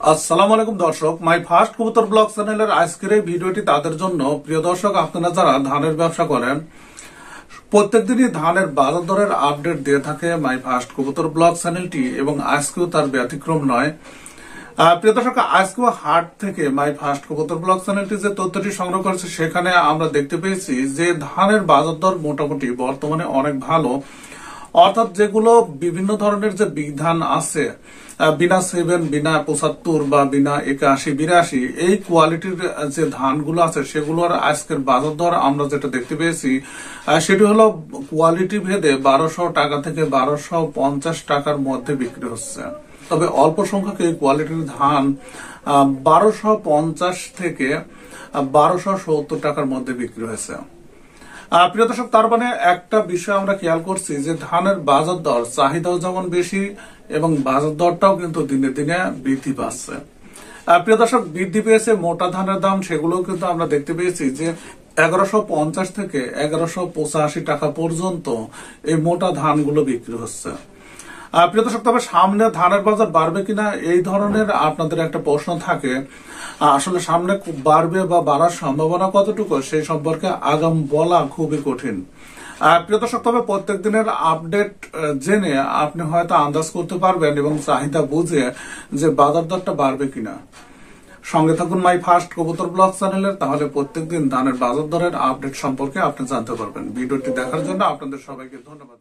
আসসালামু আলাইকুম দর্শক, মাই ফার্স্ট কবুতর ব্লগ চ্যানেলের আজকের এই ভিডিওটি তাদের জন্য। প্রিয় দর্শক, আপনারা যারা ধানের ব্যবসা করেন, প্রত্যেকদিনই ধানের বাজার দরের আপডেট দিয়ে থাকে মাই ফার্স্ট কবুতর ব্লগ চ্যানেলটি, এবং আজকেও তার ব্যতিক্রম নয়। প্রিয় দর্শক, আজকেও হাট থেকে মাই ফার্স্ট কবুতর ব্লগ চ্যানেলটি যে তথ্যটি সংগ্রহ করেছে, সেখানে আমরা দেখতে পেয়েছি যে ধানের বাজার দর মোটামুটি বর্তমানে অনেক ভালো। অর্থাৎ যেগুলো বিভিন্ন ধরনের যে বিধান আছে, বিনা 7, বিনা 75 বা বিনা 81, 82, এই কোয়ালিটির যে ধানগুলো আছে সেগুলোর আজকের বাজার দর আমরা যেটা দেখতে পেয়েছি সেটি হলো কোয়ালিটি ভেদে 1200 টাকা থেকে 1250 টাকার মধ্যে বিক্রি হচ্ছে। তবে অল্প সংখ্যক এই কোয়ালিটির ধান 1250 থেকে 1270 টাকার মধ্যে বিক্রি হয়েছে। প্রিয় দর্শক, তার মানে একটা বিষয় আমরা খেয়াল করছি যে ধানের বাজার দর চাহিদাও যেমন বেশি এবং বাজার দরটাও কিন্তু দিনে দিনে বৃদ্ধি পাচ্ছে। প্রিয় দর্শক, বৃদ্ধি পেয়েছে মোটা ধানের দাম, সেগুলো কিন্তু আমরা দেখতে পেয়েছি যে 1150 থেকে 1185 টাকা পর্যন্ত এই মোটা ধানগুলো বিক্রি হচ্ছে। প্রিয় দর্শক, তবে সামনে ধানের বাজার বাড়বে কিনা এই ধরনের আপনাদের একটা প্রশ্ন থাকে। আসলে সামনে বাড়বে বা বাড়ার সম্ভাবনা কতটুকু সেই সম্পর্কে আগাম বলা খুবই কঠিন। প্রিয় দর্শক, তবে প্রত্যেক দিনের আপডেট জেনে আপনি হয়তো আন্দাজ করতে পারবেন এবং চাহিদা বুঝে যে বাজার দরটা বাড়বে কিনা। সঙ্গে থাকুন মাই ফার্স্ট কবুতর ব্লগ চ্যানেলের, তাহলে প্রত্যেকদিন ধানের বাজার দরের আপডেট সম্পর্কে আপনি জানতে পারবেন। ভিডিওটি দেখার জন্য আপনাদের সবাইকে ধন্যবাদ।